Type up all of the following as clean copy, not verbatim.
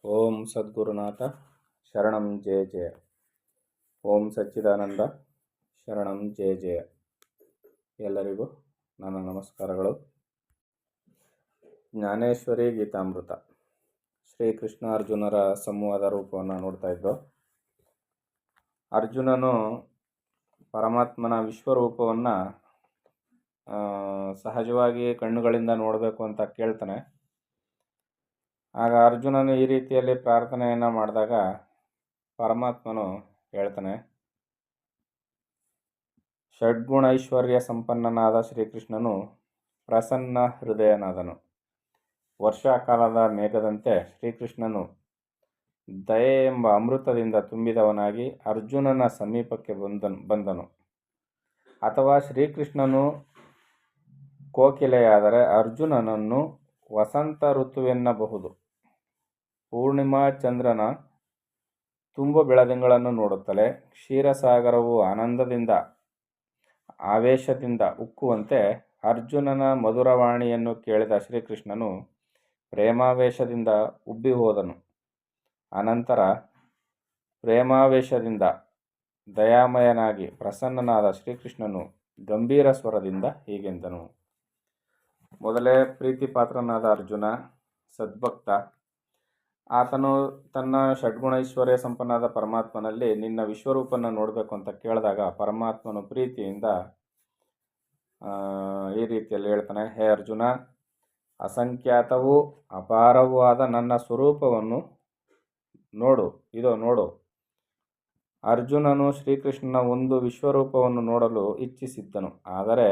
ಓಂ ಸದ್ಗುರುನಾಥ ಶರಣಂ ಜಯ ಜಯ. ಓಂ ಸಚ್ಚಿದಾನಂದ ಶರಣಂ ಜಯ ಜಯ. ಎಲ್ಲರಿಗೂ ನನ್ನ ನಮಸ್ಕಾರಗಳು. ಜ್ಞಾನೇಶ್ವರಿ ಗೀತಾಮೃತ ಶ್ರೀಕೃಷ್ಣ ಅರ್ಜುನರ ಸಂವಾದ ರೂಪವನ್ನು ನೋಡ್ತಾ ಇದ್ದೋ. ಅರ್ಜುನನು ಪರಮಾತ್ಮನ ವಿಶ್ವರೂಪವನ್ನು ಸಹಜವಾಗಿ ಕಣ್ಣುಗಳಿಂದ ನೋಡಬೇಕು ಅಂತ ಕೇಳ್ತಾನೆ. ಆಗ ಅರ್ಜುನನು ಈ ರೀತಿಯಲ್ಲಿ ಪ್ರಾರ್ಥನೆಯನ್ನು ಮಾಡಿದಾಗ ಪರಮಾತ್ಮನು ಹೇಳ್ತಾನೆ, ಷಡ್ಗುಣ ಐಶ್ವರ್ಯ ಸಂಪನ್ನನಾದ ಶ್ರೀಕೃಷ್ಣನು ಪ್ರಸನ್ನ ಹೃದಯನಾದನು. ವರ್ಷಾಕಾಲದ ಮೇಘದಂತೆ ಶ್ರೀಕೃಷ್ಣನು ದಯೆ ಎಂಬ ಅಮೃತದಿಂದ ತುಂಬಿದವನಾಗಿ ಅರ್ಜುನನ ಸಮೀಪಕ್ಕೆ ಬಂದನು. ಅಥವಾ ಶ್ರೀಕೃಷ್ಣನು ಕೋಕಿಲೆಯಾದರೆ ಅರ್ಜುನನನ್ನು ವಸಂತ ಋತುವೆನ್ನಬಹುದು. ಪೂರ್ಣಿಮಾ ಚಂದ್ರನ ತುಂಬ ಬೆಳದಿಂಗಳನ್ನು ನೋಡುತ್ತಲೇ ಕ್ಷೀರಸಾಗರವು ಆನಂದದಿಂದ ಆವೇಶದಿಂದ ಉಕ್ಕುವಂತೆ ಅರ್ಜುನನ ಮಧುರವಾಣಿಯನ್ನು ಕೇಳಿದ ಶ್ರೀಕೃಷ್ಣನು ಪ್ರೇಮಾವೇಶದಿಂದ ಉಬ್ಬಿ ಹೋದನು. ಅನಂತರ ಪ್ರೇಮಾವೇಶದಿಂದ ದಯಾಮಯನಾಗಿ ಪ್ರಸನ್ನನಾದ ಶ್ರೀಕೃಷ್ಣನು ಗಂಭೀರ ಸ್ವರದಿಂದ ಹೀಗೆಂದನು. ಮೊದಲೇ ಪ್ರೀತಿಪಾತ್ರನಾದ ಅರ್ಜುನ ಸದ್ಭಕ್ತ. ಆತನು ತನ್ನ ಷಡ್ಗುಣೈಶ್ವರ್ಯ ಸಂಪನ್ನಾದ ಪರಮಾತ್ಮನಲ್ಲಿ ನಿನ್ನ ವಿಶ್ವರೂಪನ ನೋಡಬೇಕು ಅಂತ ಕೇಳಿದಾಗ ಪರಮಾತ್ಮನು ಪ್ರೀತಿಯಿಂದ ಈ ರೀತಿಯಲ್ಲಿ ಹೇಳ್ತಾನೆ, ಹೇ ಅರ್ಜುನ, ಅಸಂಖ್ಯಾತವೂ ಅಪಾರವೂ ಆದ ನನ್ನ ಸ್ವರೂಪವನ್ನು ನೋಡು. ಅರ್ಜುನನು ಶ್ರೀಕೃಷ್ಣನ ಒಂದು ವಿಶ್ವರೂಪವನ್ನು ನೋಡಲು ಇಚ್ಛಿಸಿದ್ದನು. ಆದರೆ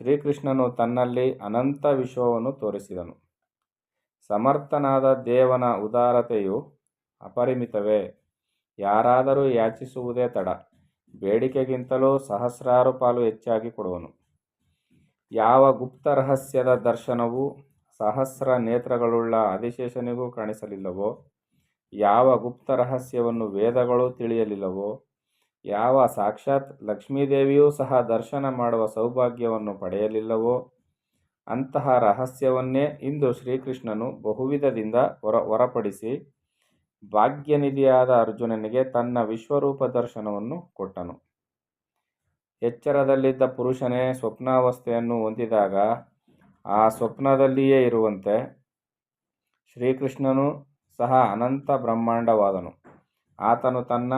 ಶ್ರೀಕೃಷ್ಣನು ತನ್ನಲ್ಲಿ ಅನಂತ ವಿಶ್ವವನ್ನು ತೋರಿಸಿದನು. ಸಮರ್ಥನಾದ ದೇವನ ಉದಾರತೆಯು ಅಪರಿಮಿತವೇ. ಯಾರಾದರೂ ಯಾಚಿಸುವುದೇ ತಡ, ಬೇಡಿಕೆಗಿಂತಲೂ ಸಹಸ್ರಾರು ಪಾಲು ಹೆಚ್ಚಾಗಿ ಕೊಡುವನು. ಯಾವ ಗುಪ್ತ ರಹಸ್ಯದ ದರ್ಶನವು ಸಹಸ್ರ ನೇತ್ರಗಳುಳ್ಳ ಆದಿಶೇಷನಿಗೂ ಕಾಣಿಸಲಿಲ್ಲವೋ, ಯಾವ ಗುಪ್ತ ರಹಸ್ಯವನ್ನು ವೇದಗಳು ತಿಳಿಯಲಿಲ್ಲವೋ, ಯಾವ ಸಾಕ್ಷಾತ್ ಲಕ್ಷ್ಮೀದೇವಿಯೂ ಸಹ ದರ್ಶನ ಮಾಡುವ ಸೌಭಾಗ್ಯವನ್ನು ಪಡೆಯಲಿಲ್ಲವೋ, ಅಂತಹ ರಹಸ್ಯವನ್ನೇ ಇಂದು ಶ್ರೀಕೃಷ್ಣನು ಬಹುವಿಧದಿಂದ ಹೊರಪಡಿಸಿ ಭಾಗ್ಯನಿಧಿಯಾದ ಅರ್ಜುನನಿಗೆ ತನ್ನ ವಿಶ್ವರೂಪ ದರ್ಶನವನ್ನು ಕೊಟ್ಟನು. ಎಚ್ಚರದಲ್ಲಿದ್ದ ಪುರುಷನೇ ಸ್ವಪ್ನಾವಸ್ಥೆಯನ್ನು ಹೊಂದಿದಾಗ ಆ ಸ್ವಪ್ನದಲ್ಲಿಯೇ ಇರುವಂತೆ ಶ್ರೀಕೃಷ್ಣನು ಸಹ ಅನಂತ ಬ್ರಹ್ಮಾಂಡವಾದನು. ಆತನು ತನ್ನ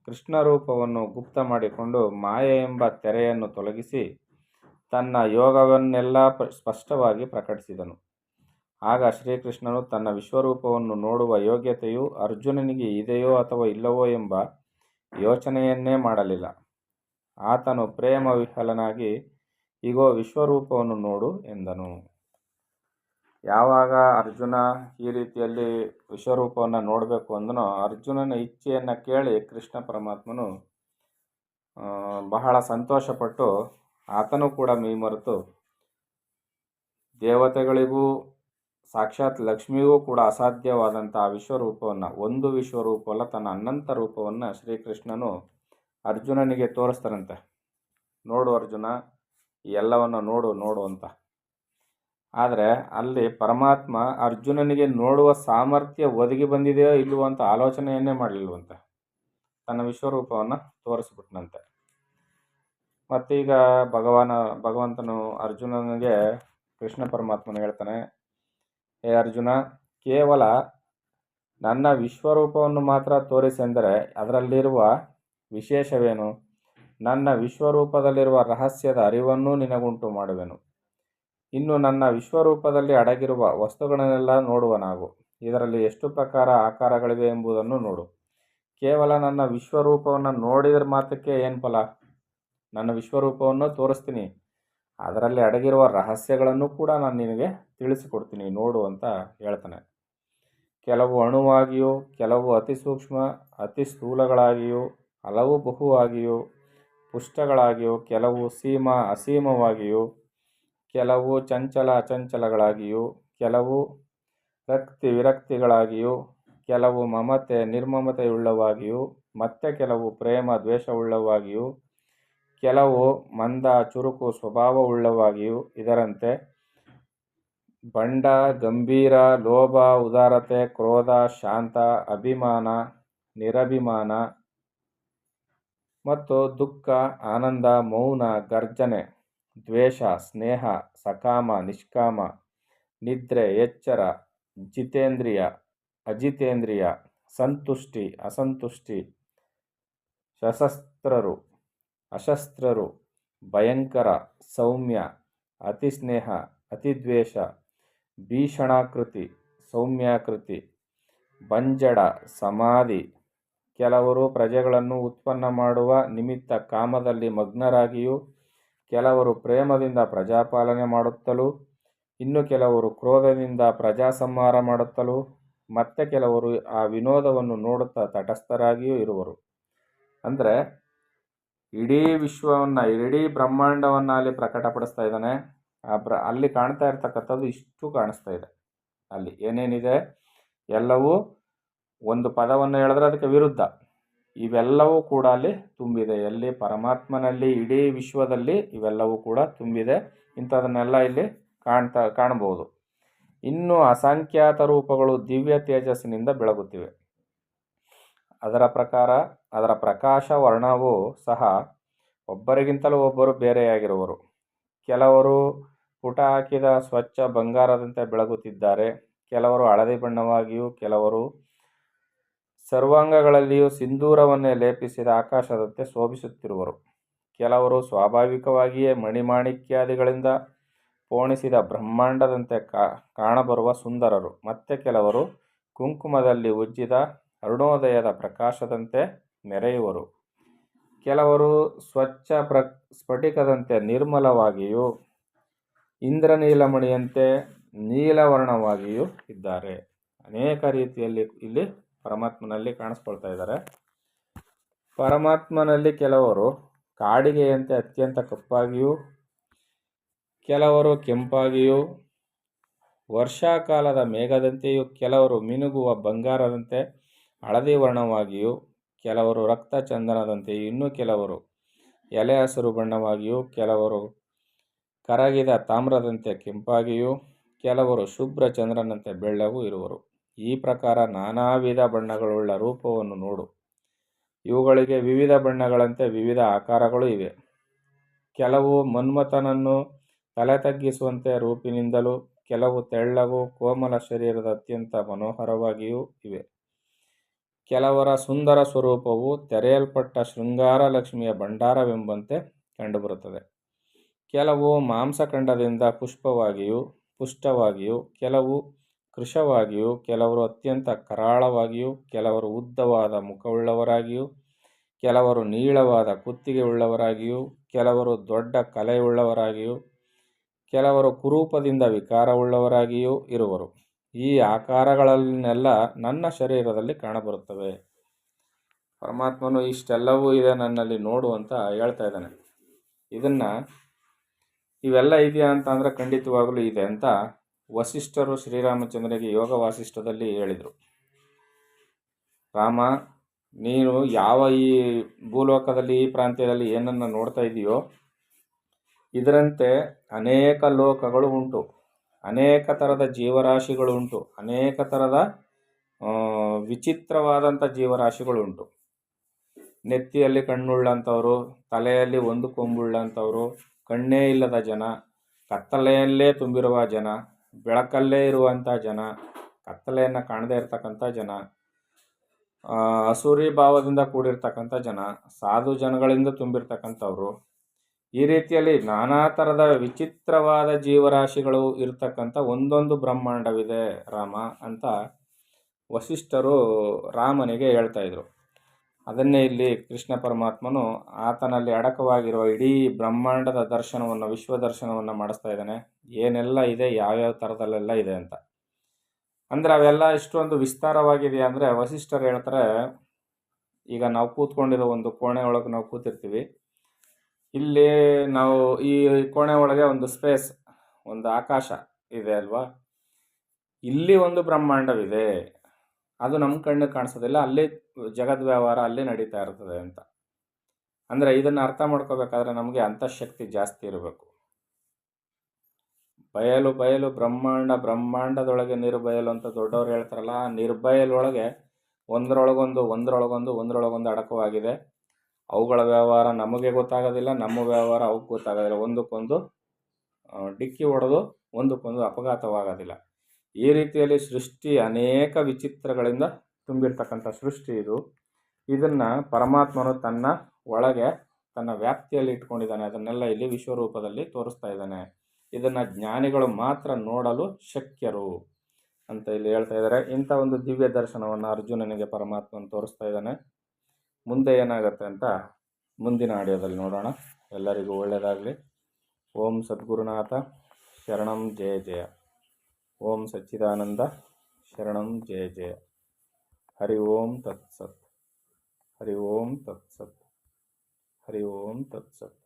ಕೃಷ್ಣರೂಪವನ್ನು ಗುಪ್ತ ಮಾಡಿಕೊಂಡು ಮಾಯೆ ಎಂಬ ತೆರೆಯನ್ನು ತೊಲಗಿಸಿ ತನ್ನ ಯೋಗವನ್ನೆಲ್ಲ ಸ್ಪಷ್ಟವಾಗಿ ಪ್ರಕಟಿಸಿದನು. ಆಗ ಶ್ರೀಕೃಷ್ಣನು ತನ್ನ ವಿಶ್ವರೂಪವನ್ನು ನೋಡುವ ಯೋಗ್ಯತೆಯು ಅರ್ಜುನನಿಗೆ ಇದೆಯೋ ಅಥವಾ ಇಲ್ಲವೋ ಎಂಬ ಯೋಚನೆಯನ್ನೇ ಮಾಡಲಿಲ್ಲ. ಆತನು ಪ್ರೇಮ ವಿಹ್ವಲನಾಗಿ, ಇಗೋ ವಿಶ್ವರೂಪವನ್ನು ನೋಡು ಎಂದನು. ಯಾವಾಗ ಅರ್ಜುನ ಈ ರೀತಿಯಲ್ಲಿ ವಿಶ್ವರೂಪವನ್ನು ನೋಡಬೇಕು ಅಂದನೋ, ಅರ್ಜುನನ ಇಚ್ಛೆಯನ್ನು ಕೇಳಿ ಕೃಷ್ಣ ಪರಮಾತ್ಮನು ಬಹಳ ಸಂತೋಷಪಟ್ಟು ಆತನೂ ಕೂಡ ಮೀಮರೆತು ದೇವತೆಗಳಿಗೂ ಸಾಕ್ಷಾತ್ ಲಕ್ಷ್ಮಿಗೂ ಕೂಡ ಅಸಾಧ್ಯವಾದಂಥ ವಿಶ್ವರೂಪವನ್ನು, ಒಂದು ವಿಶ್ವರೂಪವಲ್ಲ ತನ್ನ ಅನಂತ ರೂಪವನ್ನು ಶ್ರೀಕೃಷ್ಣನು ಅರ್ಜುನನಿಗೆ ತೋರಿಸ್ತಾರಂತೆ. ನೋಡು ಅರ್ಜುನ, ಈ ಎಲ್ಲವನ್ನು ನೋಡು ಅಂತ. ಆದರೆ ಅಲ್ಲಿ ಪರಮಾತ್ಮ ಅರ್ಜುನನಿಗೆ ನೋಡುವ ಸಾಮರ್ಥ್ಯ ಒದಗಿ ಬಂದಿದೆಯೋ ಇಲ್ಲವೋ ಅಂತ ಆಲೋಚನೆಯನ್ನೇ ಮಾಡಲಿಲ್ವಂತೆ. ತನ್ನ ವಿಶ್ವರೂಪವನ್ನು ತೋರಿಸ್ಬಿಟ್ನಂತೆ. ಮತ್ತೀಗ ಭಗವಂತನು ಅರ್ಜುನನಿಗೆ ಕೃಷ್ಣ ಪರಮಾತ್ಮನು ಹೇಳ್ತಾನೆ, ಹೇ ಅರ್ಜುನ, ಕೇವಲ ನನ್ನ ವಿಶ್ವರೂಪವನ್ನು ಮಾತ್ರ ತೋರಿಸೆಂದರೆ ಅದರಲ್ಲಿರುವ ವಿಶೇಷವೇನು? ನನ್ನ ವಿಶ್ವರೂಪದಲ್ಲಿರುವ ರಹಸ್ಯದ ಅರಿವನ್ನೂ ನಿನಗುಂಟು ಮಾಡುವೆನು. ಇನ್ನು ನನ್ನ ವಿಶ್ವರೂಪದಲ್ಲಿ ಅಡಗಿರುವ ವಸ್ತುಗಳನ್ನೆಲ್ಲ ನೋಡುವನಾಗು. ಇದರಲ್ಲಿ ಎಷ್ಟು ಪ್ರಕಾರ ಆಕಾರಗಳಿವೆ ಎಂಬುದನ್ನು ನೋಡು. ಕೇವಲ ನನ್ನ ವಿಶ್ವರೂಪವನ್ನು ನೋಡಿದ್ರ ಮಾತ್ರಕ್ಕೆ ಏನು ಫಲ? ನನ್ನ ವಿಶ್ವರೂಪವನ್ನು ತೋರಿಸ್ತೀನಿ, ಅದರಲ್ಲಿ ಅಡಗಿರುವ ರಹಸ್ಯಗಳನ್ನು ಕೂಡ ನಾನು ನಿನಗೆ ತಿಳಿಸಿಕೊಡ್ತೀನಿ, ನೋಡು ಅಂತ ಹೇಳ್ತಾನೆ. ಕೆಲವು ಅಣುವಾಗಿಯೂ, ಕೆಲವು ಅತಿ ಸೂಕ್ಷ್ಮ ಅತಿ ಸ್ಥೂಲಗಳಾಗಿಯೂ, ಹಲವು ಬಹುವಾಗಿಯೂ ಪುಷ್ಟಗಳಾಗಿಯೂ, ಕೆಲವು ಅಸೀಮವಾಗಿಯೂ, ಕೆಲವು ಚಂಚಲ ಅಚಂಚಲಗಳಾಗಿಯೂ, ಕೆಲವು ರಕ್ತಿ ವಿರಕ್ತಿಗಳಾಗಿಯೂ, ಕೆಲವು ಮಮತೆ ನಿರ್ಮಮತೆಯುಳ್ಳವಾಗಿಯೂ, ಮತ್ತೆ ಕೆಲವು ಪ್ರೇಮ ದ್ವೇಷವುಳ್ಳವಾಗಿಯೂ, ಕೆಲವು ಮಂದ ಚುರುಕು ಸ್ವಭಾವವುಳ್ಳವಾಗಿಯೂ, ಇದರಂತೆ ಬಂಡ, ಗಂಭೀರ, ಲೋಭ, ಉದಾರತೆ, ಕ್ರೋಧ, ಶಾಂತ, ಅಭಿಮಾನ, ನಿರಭಿಮಾನ ಮತ್ತು ದುಃಖ, ಆನಂದ, ಮೌನ, ಗರ್ಜನೆ, ದ್ವೇಷ, ಸ್ನೇಹ, ಸಕಾಮ, ನಿಷ್ಕಾಮ, ನಿದ್ರೆ, ಎಚ್ಚರ, ಜಿತೇಂದ್ರಿಯ, ಅಜಿತೇಂದ್ರಿಯ, ಸಂತುಷ್ಟಿ, ಅಸಂತುಷ್ಟಿ, ಸಶಸ್ತ್ರರು, ಅಶಸ್ತ್ರರು, ಭಯಂಕರ, ಸೌಮ್ಯ, ಅತಿಸ್ನೇಹ, ಅತಿದ್ವೇಷ, ಭೀಷಣಾಕೃತಿ, ಸೌಮ್ಯಾಕೃತಿ, ಬಂಜಡ, ಸಮಾಧಿ. ಕೆಲವರು ಪ್ರಜೆಗಳನ್ನು ಉತ್ಪನ್ನ ಮಾಡುವ ನಿಮಿತ್ತ ಕಾಮದಲ್ಲಿ ಮಗ್ನರಾಗಿಯೂ, ಕೆಲವರು ಪ್ರೇಮದಿಂದ ಪ್ರಜಾಪಾಲನೆ ಮಾಡುತ್ತಲೂ, ಇನ್ನು ಕೆಲವರು ಕ್ರೋಧದಿಂದ ಪ್ರಜಾ ಸಂಹಾರ ಮಾಡುತ್ತಲೂ, ಮತ್ತೆ ಕೆಲವರು ಆ ವಿನೋದವನ್ನು ನೋಡುತ್ತಾ ತಟಸ್ಥರಾಗಿಯೂ ಇರುವರು. ಅಂದರೆ ಇಡೀ ವಿಶ್ವವನ್ನು, ಇಡೀ ಬ್ರಹ್ಮಾಂಡವನ್ನು ಅಲ್ಲಿ ಪ್ರಕಟಪಡಿಸ್ತಾ ಇದ್ದಾನೆ. ಅಲ್ಲಿ ಕಾಣ್ತಾ ಇರ್ತಕ್ಕಂಥದ್ದು ಇಷ್ಟು ಕಾಣಿಸ್ತಾ ಇದೆ. ಅಲ್ಲಿ ಏನೇನಿದೆ ಎಲ್ಲವೂ ಒಂದು ಪದವನ್ನು ಹೇಳಿದ್ರೆ ಅದಕ್ಕೆ ವಿರುದ್ಧ. ಇವೆಲ್ಲವೂ ಕೂಡ ಅಲ್ಲಿ ತುಂಬಿದೆ. ಎಲ್ಲಿ? ಪರಮಾತ್ಮನಲ್ಲಿ, ಇಡೀ ವಿಶ್ವದಲ್ಲಿ ಇವೆಲ್ಲವೂ ಕೂಡ ತುಂಬಿದೆ. ಇಂಥದನ್ನೆಲ್ಲ ಇಲ್ಲಿ ಕಾಣಬಹುದು. ಇನ್ನು ಅಸಂಖ್ಯಾತ ರೂಪಗಳು ದಿವ್ಯ ತೇಜಸ್ಸಿನಿಂದ ಬೆಳಗುತ್ತಿವೆ. ಅದರ ಪ್ರಕಾರ ಅದರ ಪ್ರಕಾಶ ವರ್ಣವೂ ಸಹ ಒಬ್ಬರಿಗಿಂತಲೂ ಒಬ್ಬರು ಬೇರೆಯಾಗಿರುವರು. ಕೆಲವರು ಪುಟ ಹಾಕಿದ ಸ್ವಚ್ಛ ಬಂಗಾರದಂತೆ ಬೆಳಗುತ್ತಿದ್ದಾರೆ. ಕೆಲವರು ಹಳದಿ ಬಣ್ಣವಾಗಿಯೂ, ಕೆಲವರು ಸರ್ವಾಂಗಗಳಲ್ಲಿಯೂ ಸಿಂಧೂರವನ್ನೇ ಲೇಪಿಸಿದ ಆಕಾಶದಂತೆ ಶೋಭಿಸುತ್ತಿರುವರು. ಕೆಲವರು ಸ್ವಾಭಾವಿಕವಾಗಿಯೇ ಮಣಿಮಾಣಿಕ್ಯಾದಿಗಳಿಂದ ಪೋಣಿಸಿದ ಬ್ರಹ್ಮಾಂಡದಂತೆ ಕಾಣಬರುವ ಸುಂದರರು. ಮತ್ತೆ ಕೆಲವರು ಕುಂಕುಮದಲ್ಲಿ ಉಜ್ಜಿದ ಅರುಣೋದಯದ ಪ್ರಕಾಶದಂತೆ ಮೆರೆಯುವರು. ಕೆಲವರು ಸ್ವಚ್ಛ ಸ್ಫಟಿಕದಂತೆ ನಿರ್ಮಲವಾಗಿಯೂ, ಇಂದ್ರನೀಲಮಣಿಯಂತೆ ನೀಲವರ್ಣವಾಗಿಯೂ ಇದ್ದಾರೆ. ಅನೇಕ ರೀತಿಯಲ್ಲಿ ಇಲ್ಲಿ ಪರಮಾತ್ಮನಲ್ಲಿ ಕಾಣಿಸ್ಕೊಳ್ತಾ ಇದ್ದಾರೆ. ಪರಮಾತ್ಮನಲ್ಲಿ ಕೆಲವರು ಕಾಡಿಗೆಯಂತೆ ಅತ್ಯಂತ ಕಪ್ಪಾಗಿಯೂ, ಕೆಲವರು ಕೆಂಪಾಗಿಯೂ, ವರ್ಷಾಕಾಲದ ಮೇಘದಂತೆಯೂ, ಕೆಲವರು ಮಿನುಗುವ ಬಂಗಾರದಂತೆ ಹಳದಿ ವರ್ಣವಾಗಿಯೂ, ಕೆಲವರು ರಕ್ತ ಚಂದನದಂತೆಯೂ, ಇನ್ನು ಕೆಲವರು ಎಲೆ ಹಸಿರು ಬಣ್ಣವಾಗಿಯೂ, ಕೆಲವರು ಕರಗಿದ ತಾಮ್ರದಂತೆ ಕೆಂಪಾಗಿಯೂ, ಕೆಲವರು ಶುಭ್ರ ಚಂದ್ರನಂತೆ ಬೆಳ್ಳಗೂ ಇರುವರು. ಈ ಪ್ರಕಾರ ನಾನಾ ವಿಧ ಬಣ್ಣಗಳುಳ್ಳ ರೂಪವನ್ನು ನೋಡು. ಇವುಗಳಿಗೆ ವಿವಿಧ ಬಣ್ಣಗಳಂತೆ ವಿವಿಧ ಆಕಾರಗಳು ಇವೆ. ಕೆಲವು ಮನ್ಮಥನನ್ನು ತಲೆ ತಗ್ಗಿಸುವಂತೆ ರೂಪಿನಿಂದಲೂ, ಕೆಲವು ತೆಳ್ಳಗೂ ಕೋಮಲ ಶರೀರದ ಅತ್ಯಂತ ಮನೋಹರವಾಗಿಯೂ ಇವೆ. ಕೆಲವರ ಸುಂದರ ಸ್ವರೂಪವು ತೆರೆಯಲ್ಪಟ್ಟ ಶೃಂಗಾರ ಲಕ್ಷ್ಮಿಯ ಭಂಡಾರವೆಂಬಂತೆ ಕಂಡುಬರುತ್ತದೆ. ಕೆಲವು ಮಾಂಸಖಂಡದಿಂದ ಪುಷ್ಟವಾಗಿಯೂ, ಕೆಲವು ಕೃಶವಾಗಿಯೂ, ಕೆಲವರು ಅತ್ಯಂತ ಕರಾಳವಾಗಿಯೂ, ಕೆಲವರು ಉದ್ದವಾದ ಮುಖವುಳ್ಳವರಾಗಿಯೂ, ಕೆಲವರು ನೀಳವಾದ ಕುತ್ತಿಗೆ ಉಳ್ಳವರಾಗಿಯೂ, ಕೆಲವರು ದೊಡ್ಡ ಕಲೆಯುಳ್ಳವರಾಗಿಯೂ, ಕೆಲವರು ಕುರೂಪದಿಂದ ವಿಕಾರವುಳ್ಳವರಾಗಿಯೂ ಇರುವರು. ಈ ಆಕಾರಗಳನ್ನೆಲ್ಲ ನನ್ನ ಶರೀರದಲ್ಲಿ ಕಾಣಬರುತ್ತವೆ. ಪರಮಾತ್ಮನು ಇಷ್ಟೆಲ್ಲವೂ ಇದೆ ನನ್ನಲ್ಲಿ ನೋಡು ಅಂತ ಹೇಳ್ತಾ ಇದ್ದಾನೆ. ಇವೆಲ್ಲ ಇದೆಯಾ ಅಂತ ಅಂದರೆ ಖಂಡಿತವಾಗಲೂ ಇದೆ ಅಂತ ವಸಿಷ್ಠರು ಶ್ರೀರಾಮಚಂದ್ರನಿಗೆ ಯೋಗ ವಾಸಿಷ್ಠದಲ್ಲಿ ಹೇಳಿದರು. ರಾಮ, ನೀನು ಯಾವ ಈ ಭೂಲೋಕದಲ್ಲಿ, ಈ ಪ್ರಾಂತ್ಯದಲ್ಲಿ ಏನನ್ನು ನೋಡ್ತಾ ಇದೆಯೋ ಇದರಂತೆ ಅನೇಕ ಲೋಕಗಳು ಉಂಟು, ಅನೇಕ ಥರದ ಜೀವರಾಶಿಗಳು ಉಂಟು, ಅನೇಕ ಥರದ ವಿಚಿತ್ರವಾದಂಥ ಜೀವರಾಶಿಗಳುಂಟು. ನೆತ್ತಿಯಲ್ಲಿ ಕಣ್ಣುಳ್ಳಂಥವರು, ತಲೆಯಲ್ಲಿ ಒಂದು ಕೊಂಬುಳ್ಳಂಥವರು, ಕಣ್ಣೇ ಇಲ್ಲದ ಜನ, ಕತ್ತಲೆಯಲ್ಲೇ ತುಂಬಿರುವ ಜನ, ಬೆಳಕಲ್ಲೇ ಇರುವಂಥ ಜನ, ಕತ್ತಲೆಯನ್ನು ಕಾಣದೇ ಇರತಕ್ಕಂಥ ಜನ, ಅಸುರಿ ಭಾವದಿಂದ ಕೂಡಿರ್ತಕ್ಕಂಥ ಜನ, ಸಾಧು ಜನಗಳಿಂದ ತುಂಬಿರ್ತಕ್ಕಂಥವ್ರು, ಈ ರೀತಿಯಲ್ಲಿ ನಾನಾ ಥರದ ವಿಚಿತ್ರವಾದ ಜೀವರಾಶಿಗಳು ಇರತಕ್ಕಂಥ ಒಂದೊಂದು ಬ್ರಹ್ಮಾಂಡವಿದೆ ರಾಮ ಅಂತ ವಸಿಷ್ಠರು ರಾಮನಿಗೆ ಹೇಳ್ತಾ ಇದ್ರು. ಅದನ್ನೇ ಇಲ್ಲಿ ಕೃಷ್ಣ ಪರಮಾತ್ಮನು ಆತನಲ್ಲಿ ಅಡಕವಾಗಿರುವ ಇಡೀ ಬ್ರಹ್ಮಾಂಡದ ದರ್ಶನವನ್ನು, ವಿಶ್ವ ದರ್ಶನವನ್ನು ಮಾಡಿಸ್ತಾ ಇದ್ದಾನೆ. ಏನೆಲ್ಲ ಇದೆ, ಯಾವ್ಯಾವ ಥರದಲ್ಲೆಲ್ಲ ಇದೆ ಅಂತ. ಅಂದರೆ ಅವೆಲ್ಲ ಇಷ್ಟೊಂದು ವಿಸ್ತಾರವಾಗಿದೆಯಾ ಅಂದರೆ ವಸಿಷ್ಠರು ಹೇಳ್ತಾರೆ, ಈಗ ನಾವು ಕೂತ್ಕೊಂಡಿರೋ ಒಂದು ಕೋಣೆ ಒಳಗೆ ನಾವು ಕೂತಿರ್ತೀವಿ. ಇಲ್ಲಿ ನಾವು ಈ ಕೋಣೆ ಒಳಗೆ ಒಂದು ಸ್ಪೇಸ್, ಒಂದು ಆಕಾಶ ಇದೆ ಅಲ್ವಾ. ಇಲ್ಲಿ ಒಂದು ಬ್ರಹ್ಮಾಂಡವಿದೆ, ಅದು ನಮ್ಮ ಕಣ್ಣಿಗೆ ಕಾಣಿಸೋದಿಲ್ಲ, ಅಲ್ಲಿ ಜಗದ್ ವ್ಯವಹಾರ ಅಲ್ಲಿ ನಡೀತಾ ಇರ್ತದೆ ಅಂತ. ಅಂದರೆ ಇದನ್ನು ಅರ್ಥ ಮಾಡ್ಕೋಬೇಕಾದ್ರೆ ನಮಗೆ ಅಂತಃಶಕ್ತಿ ಜಾಸ್ತಿ ಇರಬೇಕು. ಬಯಲು ಬಯಲು ಬ್ರಹ್ಮಾಂಡ, ಬ್ರಹ್ಮಾಂಡದೊಳಗೆ ನಿರ್ಬಯಲು ಅಂತ ದೊಡ್ಡವರು ಹೇಳ್ತಾರಲ್ಲ, ಆ ನಿರ್ಬಯಲೊಳಗೆ ಒಂದರೊಳಗೊಂದು ಅಡಕವಾಗಿದೆ. ಅವುಗಳ ವ್ಯವಹಾರ ನಮಗೆ ಗೊತ್ತಾಗೋದಿಲ್ಲ, ನಮ್ಮ ವ್ಯವಹಾರ ಅವಕ್ಕೆ ಗೊತ್ತಾಗೋದಿಲ್ಲ. ಒಂದಕ್ಕೊಂದು ಡಿಕ್ಕಿ ಹೊಡೆದು ಒಂದಕ್ಕೊಂದು ಅಪಘಾತವಾಗೋದಿಲ್ಲ. ಈ ರೀತಿಯಲ್ಲಿ ಸೃಷ್ಟಿ ಅನೇಕ ವಿಚಿತ್ರಗಳಿಂದ ತುಂಬಿರ್ತಕ್ಕಂಥ ಸೃಷ್ಟಿ ಇದು. ಇದನ್ನು ಪರಮಾತ್ಮನು ತನ್ನ ಒಳಗೆ ತನ್ನ ವ್ಯಾಪ್ತಿಯಲ್ಲಿ ಇಟ್ಕೊಂಡಿದ್ದಾನೆ. ಅದನ್ನೆಲ್ಲ ಇಲ್ಲಿ ವಿಶ್ವರೂಪದಲ್ಲಿ ತೋರಿಸ್ತಾ ಇದ್ದಾನೆ. ಇದನ್ನು ಜ್ಞಾನಿಗಳು ಮಾತ್ರ ನೋಡಲು ಶಕ್ಯರು ಅಂತ ಇಲ್ಲಿ ಹೇಳ್ತಾ ಇದ್ದಾರೆ. ಇಂಥ ಒಂದು ದಿವ್ಯ ದರ್ಶನವನ್ನು ಅರ್ಜುನನಿಗೆ ಪರಮಾತ್ಮನ ತೋರಿಸ್ತಾ ಇದ್ದಾನೆ. ಮುಂದೆ ಏನಾಗುತ್ತೆ ಅಂತ ಮುಂದಿನ ಆಡಿಯೋದಲ್ಲಿ ನೋಡೋಣ. ಎಲ್ಲರಿಗೂ ಒಳ್ಳೆಯದಾಗಲಿ. ಓಂ ಸದ್ಗುರುನಾಥ ಶರಣಂ ಜಯ ಜಯ. ಓಂ ಸಚ್ಚಿದಾನಂದ ಶರಣಂ ಜಯ ಜಯ. ಹರಿ ಓಂ ತತ್ಸತ್. ಹರಿ ಓಂ ತತ್ಸತ್. ಹರಿ ಓಂ ತತ್ಸತ್.